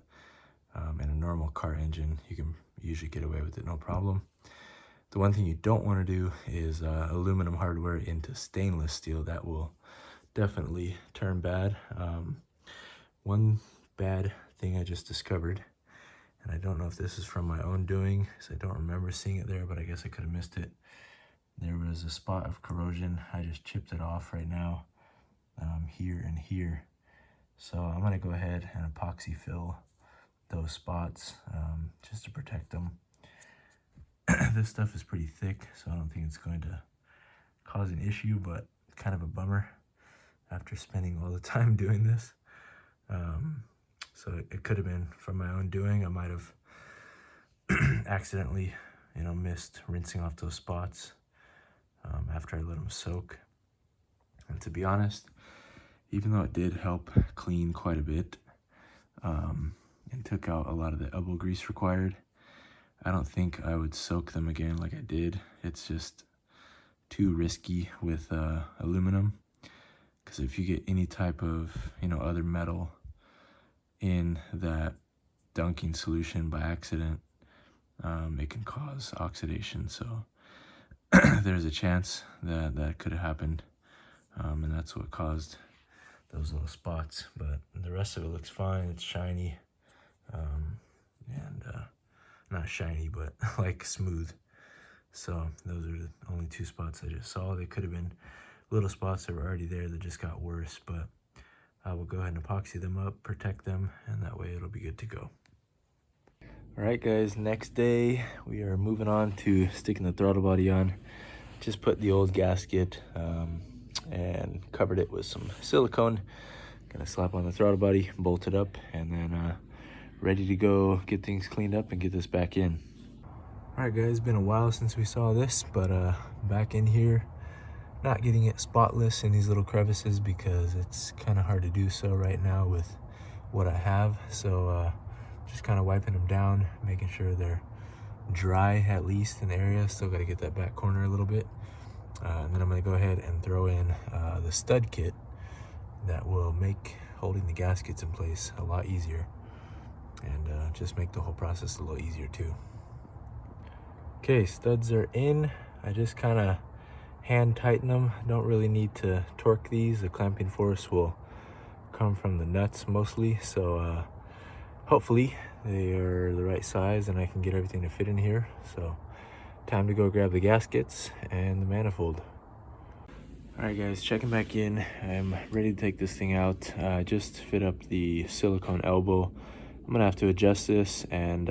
in a normal car engine, you can usually get away with it, no problem. The one thing you don't want to do is aluminum hardware into stainless steel. That will definitely turn bad. One bad thing I just discovered, and I don't know if this is from my own doing, because I don't remember seeing it there, but I guess I could have missed it. There was a spot of corrosion. I just chipped it off right now, here and here. So I'm going to go ahead and epoxy fill those spots just to protect them. This stuff is pretty thick, so I don't think it's going to cause an issue, but kind of a bummer after spending all the time doing this. So it could have been from my own doing. I might have accidentally, missed rinsing off those spots after I let them soak. And to be honest, even though it did help clean quite a bit and took out a lot of the elbow grease required, I don't think I would soak them again like I did. It's just too risky with aluminum, because if you get any type of other metal in that dunking solution by accident, it can cause oxidation. So there's a chance that that could have happened, and that's what caused those little spots. But the rest of it looks fine. It's shiny, and not shiny, but like smooth. So those are the only two spots I just saw. They could have been little spots that were already there that just got worse, but I will go ahead and epoxy them up, protect them, and that way it'll be good to go. All right, guys, next day we are moving on to sticking the throttle body on. Just put the old gasket and covered it with some silicone. Gonna slap on the throttle body, bolt it up, and then ready to go get things cleaned up and get this back in. All right, guys, been a while since we saw this, but back in here, not getting it spotless in these little crevices because it's kind of hard to do so right now with what I have. So just kind of wiping them down, making sure they're dry at least in the area. Still got to get that back corner a little bit. And then I'm going to go ahead and throw in the stud kit that will make holding the gaskets in place a lot easier, and just make the whole process a little easier too. Okay, studs are in. I just kind of hand tighten them. Don't really need to torque these. The clamping force will come from the nuts mostly, so hopefully they are the right size and I can get everything to fit in here. So time to go grab the gaskets and the manifold. All right, guys, checking back in. I'm ready to take this thing out. I just fit up the silicone elbow. I'm gonna have to adjust this, and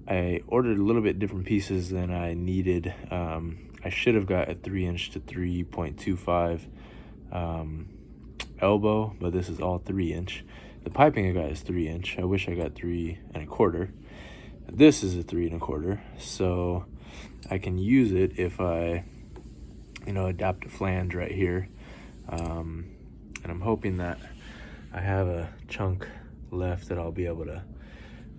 I ordered a little bit different pieces than I needed. I should have got a 3" to 3.25 elbow, but this is all 3". The piping I got is 3". I wish I got 3¼ This is a 3¼ so I can use it if I adapt a flange right here, and I'm hoping that I have a chunk left that I'll be able to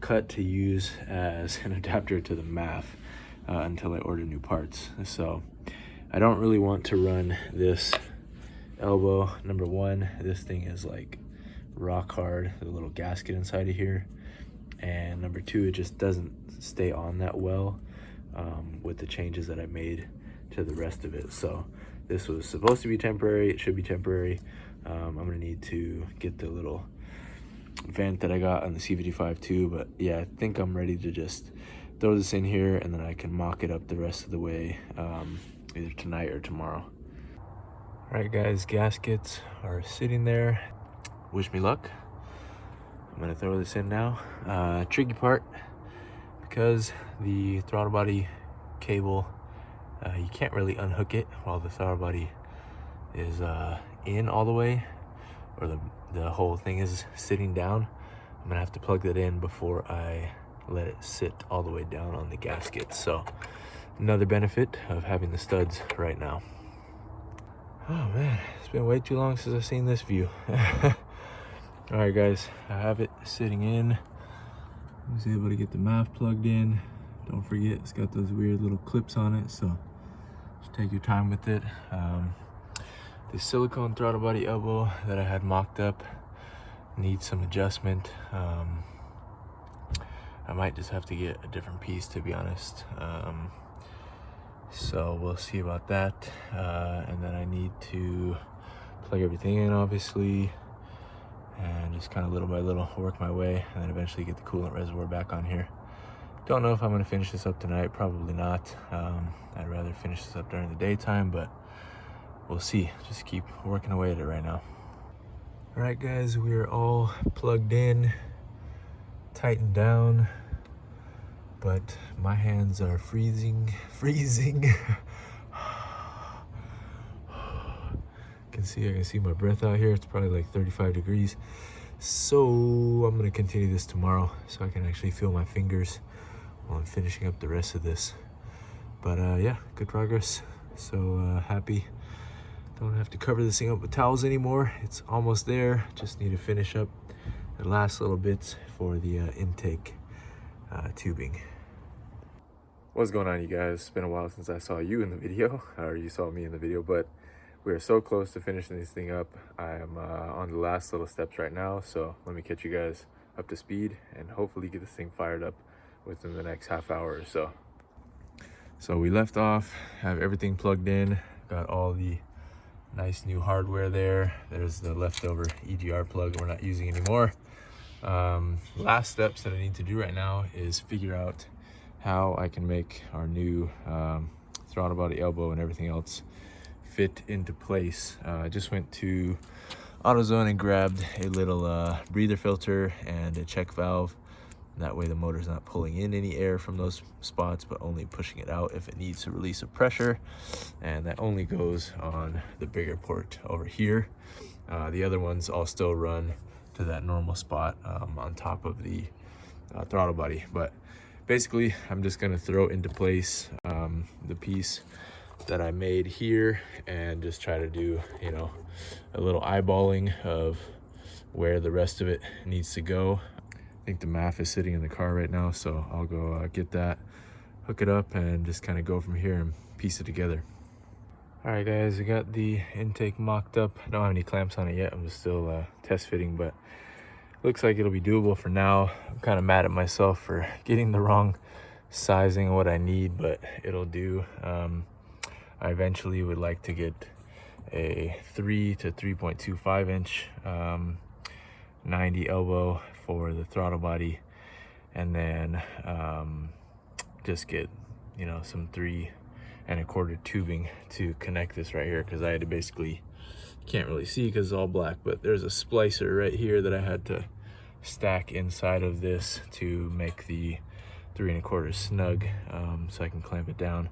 cut to use as an adapter to the MAF until I order new parts. So I don't really want to run this elbow. Number one, this thing is like rock hard, the little gasket inside of here, and number two, it just doesn't stay on that well with the changes that I made to the rest of it. So this was supposed to be temporary. It should be temporary. I'm gonna need to get the little vent that I got on the C55 too, but yeah, I think I'm ready to just throw this in here and then I can mock it up the rest of the way, either tonight or tomorrow. All right, guys, gaskets are sitting there. Wish me luck. I'm gonna throw this in now. Tricky part, because the throttle body cable, you can't really unhook it while the throttle body is in all the way, or the whole thing is sitting down. I'm gonna have to plug that in before I let it sit all the way down on the gasket. So another benefit of having the studs right now. Oh man, it's been way too long since I've seen this view. All right, guys, I have it sitting in. I was able to get the MAF plugged in. Don't forget, it's got those weird little clips on it, so just take your time with it. The silicone throttle body elbow that I had mocked up needs some adjustment. I might just have to get a different piece, to be honest. So we'll see about that. And then I need to plug everything in, obviously, and just kind of little by little work my way, and then eventually get the coolant reservoir back on here. Don't know if I'm gonna finish this up tonight, probably not. I'd rather finish this up during the daytime, but we'll see. Just keep working away at it right now. All right, guys, we are all plugged in, tightened down. but my hands are freezing. I can see my breath out here. It's probably like 35 degrees. So I'm gonna continue this tomorrow so I can actually feel my fingers while I'm finishing up the rest of this. But yeah, good progress. So happy. Don't have to cover this thing up with towels anymore. It's almost there. Just need to finish up the last little bits for the intake tubing. What's going on, you guys? It's been a while since I saw you in the video, or you saw me in the video, but we are so close to finishing this thing up. I am on the last little steps right now, so let me catch you guys up to speed and hopefully get this thing fired up within the next half hour or so. So we left off, have everything plugged in, got all the nice new hardware there. There's the leftover EGR plug we're not using anymore. Last steps that I need to do right now is figure out how I can make our new throttle body, elbow, and everything else fit into place. I just went to ANDERZÉN and grabbed a little breather filter and a check valve. That way the motor's not pulling in any air from those spots, but only pushing it out if it needs to release a pressure. And that only goes on the bigger port over here. The other ones all still run to that normal spot on top of the throttle body. But basically, I'm just gonna throw into place the piece that I made here and just try to do, you know, a little eyeballing of where the rest of it needs to go. I think the MAF is sitting in the car right now, so I'll go get that, hook it up, and just kind of go from here and piece it together. All right, guys, I got the intake mocked up. I don't have any clamps on it yet. I'm just still test fitting, but looks like it'll be doable for now. I'm kind of mad at myself for getting the wrong sizing of what I need, but it'll do. I eventually would like to get a 3 to 3.25 inch 90 elbow for the throttle body, and then just get, you know, some 3 1/4 tubing to connect this right here, because I had to basically, can't really see because it's all black, but there's a splicer right here that I had to stack inside of this to make the 3 1/4 snug, so I can clamp it down.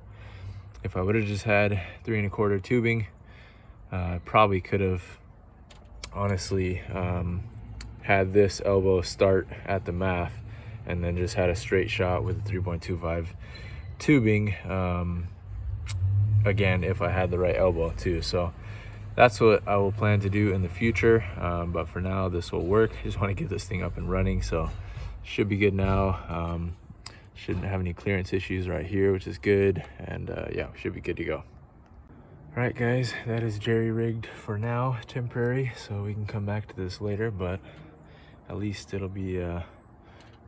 If I would have just had 3 1/4 tubing, I probably could have honestly had this elbow start at the MAF and then just had a straight shot with the 3.25 tubing, again, if I had the right elbow too. So that's what I will plan to do in the future, but for now this will work. I just want to get this thing up and running, so should be good now. Shouldn't have any clearance issues right here, which is good, and yeah, we should be good to go. All right, guys, that is jerry rigged for now, temporary, so we can come back to this later, but at least it'll be a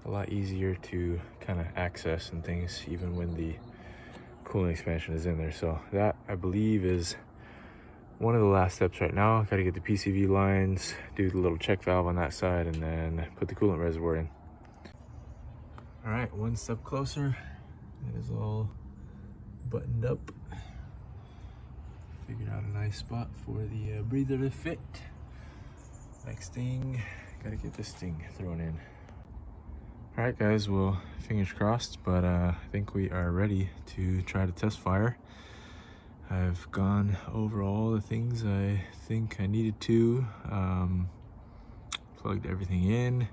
lot easier to kind of access and things, even when the coolant expansion is in there. So that, I believe, is one of the last steps right now. Got to get the PCV lines, do the little check valve on that side, and then put the coolant reservoir in. All right, one step closer. It is all buttoned up. Figured out a nice spot for the breather to fit. Next thing, gotta get this thing thrown in. All right, guys, well, fingers crossed, but I think we are ready to try to test fire. I've gone over all the things I think I needed to, plugged everything in.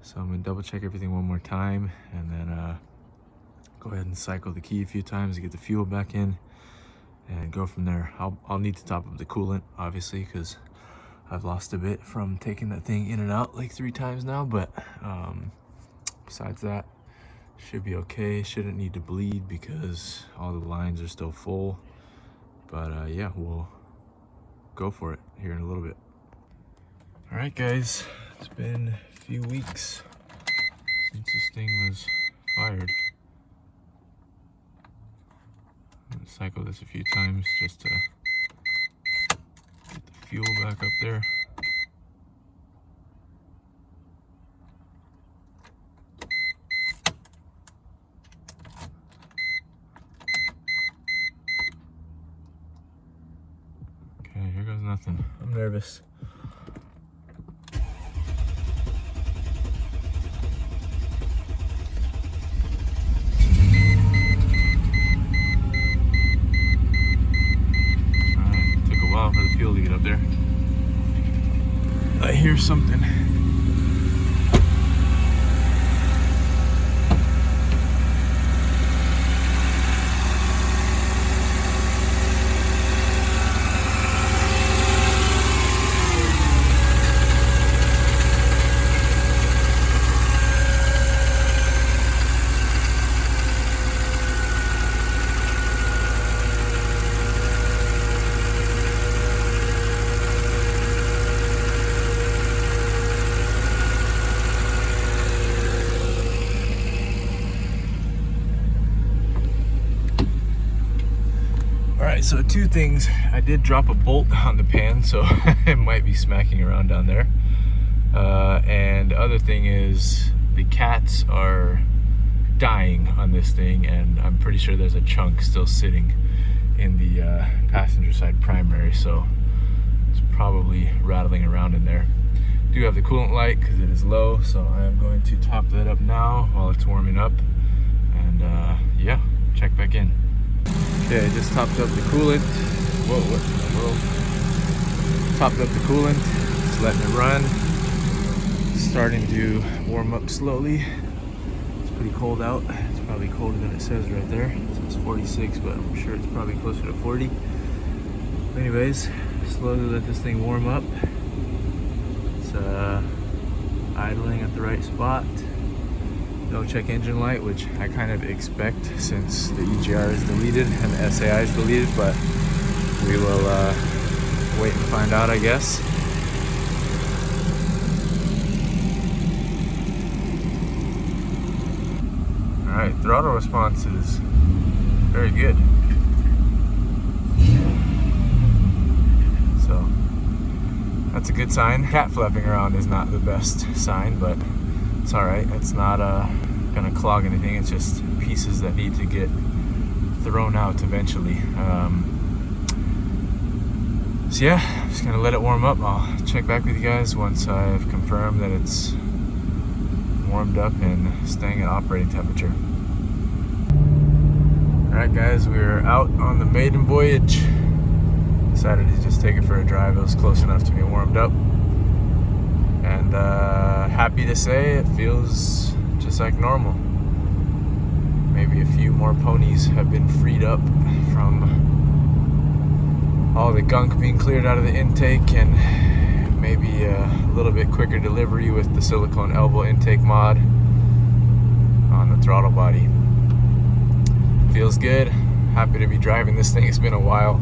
So I'm gonna double check everything one more time, and then go ahead and cycle the key a few times to get the fuel back in and go from there. I'll need to top up the coolant, obviously, because I've lost a bit from taking that thing in and out like 3 times now, but besides that, should be okay. Shouldn't need to bleed because all the lines are still full, but yeah, we'll go for it here in a little bit. All right, guys, it's been a few weeks since this thing was fired. I'm gonna cycle this a few times just to get the fuel back up there. Okay, here goes nothing. I'm nervous. while for the fuel to get up there. I hear something. So two things, I did drop a bolt on the pan, so it might be smacking around down there. And the other thing is the cats are dying on this thing, and I'm pretty sure there's a chunk still sitting in the passenger side primary, so it's probably rattling around in there. I do have the coolant light because it is low, so I am going to top that up now while it's warming up, and yeah, check back in. Okay, I just topped up the coolant. Whoa, what in the world? Topped up the coolant, just letting it run. Starting to warm up slowly. It's pretty cold out. It's probably colder than it says right there. It says 46, but I'm sure it's probably closer to 40. Anyways, slowly let this thing warm up. It's idling at the right spot. No check engine light, which I kind of expect since the EGR is deleted and the SAI is deleted, but we will wait and find out, I guess. Alright, throttle response is very good. So, that's a good sign. Cat flapping around is not the best sign, but it's alright. It's not gonna clog anything. It's just pieces that need to get thrown out eventually. So yeah, I'm just gonna let it warm up. I'll check back with you guys once I've confirmed that it's warmed up and staying at operating temperature. Alright guys, we're out on the maiden voyage. Decided to just take it for a drive. It was close enough to being warmed up. And happy to say it feels just like normal. Maybe a few more ponies have been freed up from all the gunk being cleared out of the intake, and maybe a little bit quicker delivery with the silicone elbow intake mod on the throttle body. Feels good. Happy to be driving this thing. It's been a while.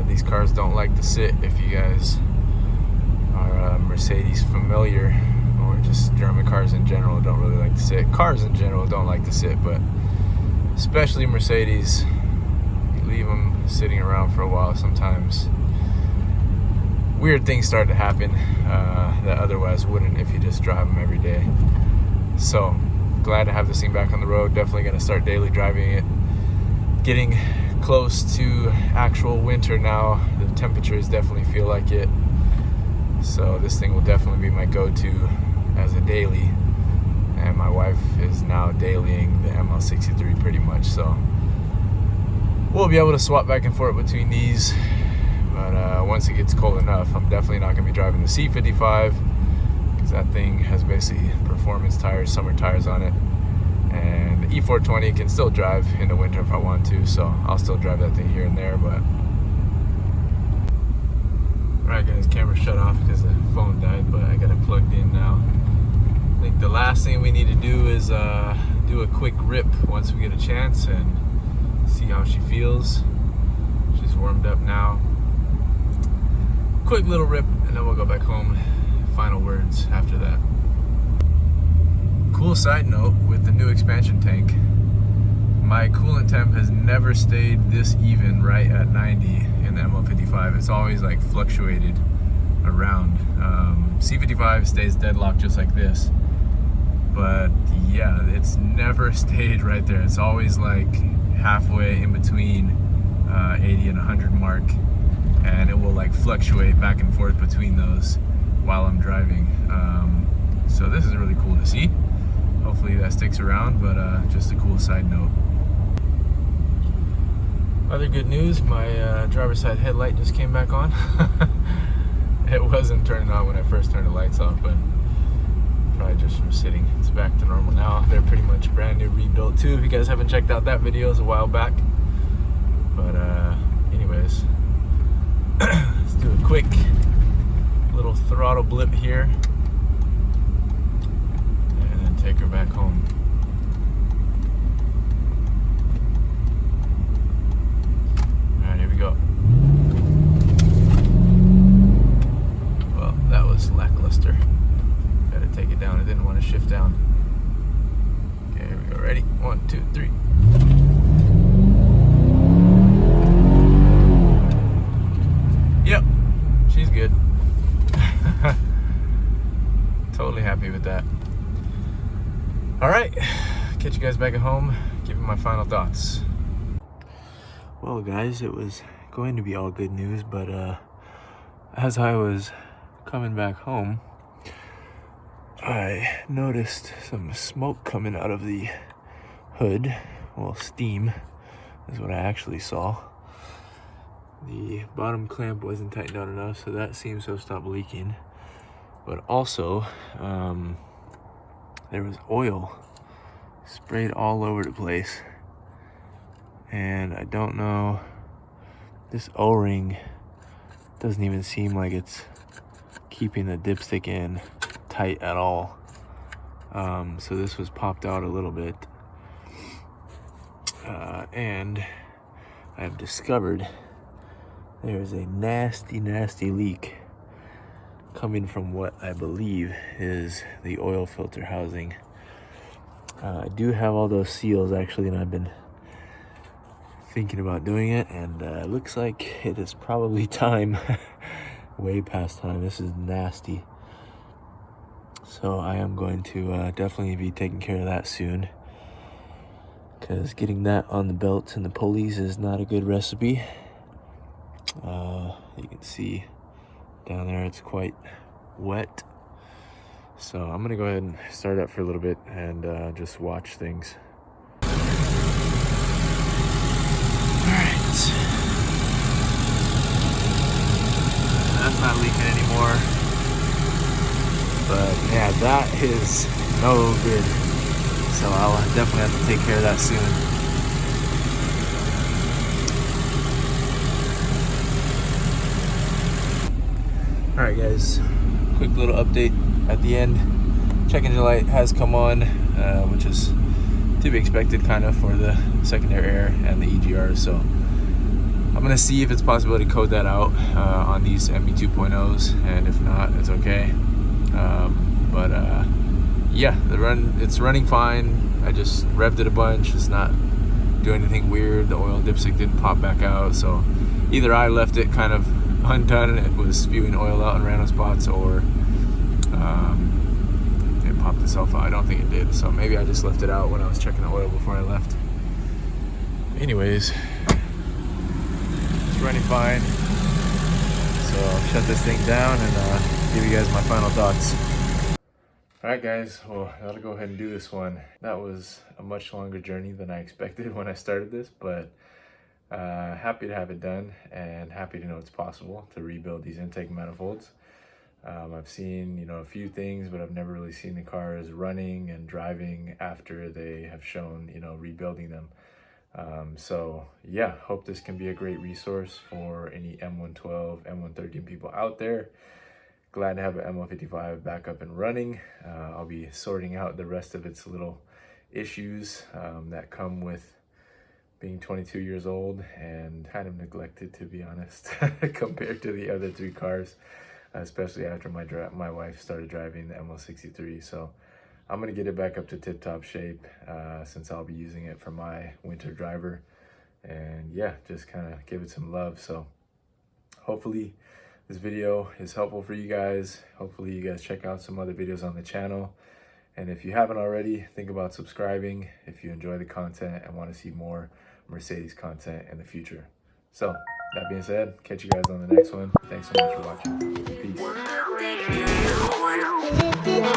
These cars don't like to sit. If you guys are Mercedes familiar, or just German cars in general don't really like to sit. Cars in general don't like to sit, but especially Mercedes, you leave them sitting around for a while, sometimes weird things start to happen that otherwise wouldn't if you just drive them every day. So glad to have this thing back on the road. Definitely going to start daily driving it. Getting close to actual winter now. The temperatures definitely feel like it. So this thing will definitely be my go-to as a daily. And my wife is now dailying the ML63 pretty much. So we'll be able to swap back and forth between these. But once it gets cold enough, I'm definitely not going to be driving the C55, because that thing has basically performance tires, summer tires on it. And the E420 can still drive in the winter if I want to, so I'll still drive that thing here and there. But alright guys, camera shut off because the phone died, but I got it plugged in now. I think the last thing we need to do is do a quick rip once we get a chance and see how she feels. She's warmed up now. Quick little rip, and then we'll go back home. Final words after that. Cool side note, with the new expansion tank, my coolant temp has never stayed this even right at 90 in the ML55. It's always like fluctuated around. C55 stays deadlocked just like this, but yeah, it's never stayed right there. It's always like halfway in between 80 and 100 mark, and it will like fluctuate back and forth between those while I'm driving. So this is really cool to see. Hopefully that sticks around, but just a cool side note. Other good news, my driver's side headlight just came back on. It wasn't turning on when I first turned the lights off, but probably just from sitting. It's back to normal now. They're pretty much brand new, rebuilt too. If you guys haven't checked out that video, it's a while back. But anyways, let's do a quick little throttle blip here and then take her back home. All right, here we go. Well, that was lackluster. Got to take it down. I didn't want to shift down. Okay, here we go. Ready? 1, 2, 3. Yep, she's good. Totally happy with that. All right, catch you guys back at home. Give me my final thoughts. Well, guys, it was going to be all good news, but as I was coming back home, I noticed some smoke coming out of the hood. Well, steam is what I actually saw. The bottom clamp wasn't tightened down enough, so that seems to have stopped leaking. But also, there was oil sprayed all over the place. And I don't know, this O-ring doesn't even seem like it's keeping the dipstick in tight at all. So this was popped out a little bit. And I've discovered there's a nasty, nasty leak coming from what I believe is the oil filter housing. I do have all those seals actually, and I've been thinking about doing it, and it looks like it is probably time. Way past time. This is nasty. So I am going to definitely be taking care of that soon, because getting that on the belts and the pulleys is not a good recipe. You can see down there it's quite wet. So I'm gonna go ahead and start up for a little bit and just watch things. Alright. That's not leaking anymore. But yeah, that is no good. So I'll definitely have to take care of that soon. Alright guys, quick little update at the end. Check engine light has come on, which is to be expected kind of for the secondary air and the EGR. So I'm going to see if it's possible to code that out on these MB2.0s, and if not, it's okay. Yeah, it's running fine. I just revved it a bunch. It's not doing anything weird. The oil dipstick didn't pop back out, so either I left it kind of undone and it was spewing oil out in random spots, or it popped itself out. I don't think it did, so maybe I just left it out when I was checking the oil before I left. Anyways, it's running fine, so I'll shut this thing down and give you guys my final thoughts. Alright guys, well, I gotta go ahead and do this one. That was a much longer journey than I expected when I started this, but happy to have it done, and happy to know it's possible to rebuild these intake manifolds. I've seen, a few things, but I've never really seen the cars running and driving after they have shown, rebuilding them. So yeah, hope this can be a great resource for any M112, M113 people out there. Glad to have an ML55 back up and running. I'll be sorting out the rest of its little issues that come with being 22 years old and kind of neglected, to be honest, compared to the other 3 cars, especially after my wife started driving the ML63. So I'm gonna get it back up to tip-top shape since I'll be using it for my winter driver, and yeah, just kind of give it some love. So hopefully this video is helpful for you guys. Hopefully you guys check out some other videos on the channel, and if you haven't already, think about subscribing if you enjoy the content and want to see more Mercedes content in the future. So that being said, catch you guys on the next one. Thanks so much for watching. Peace.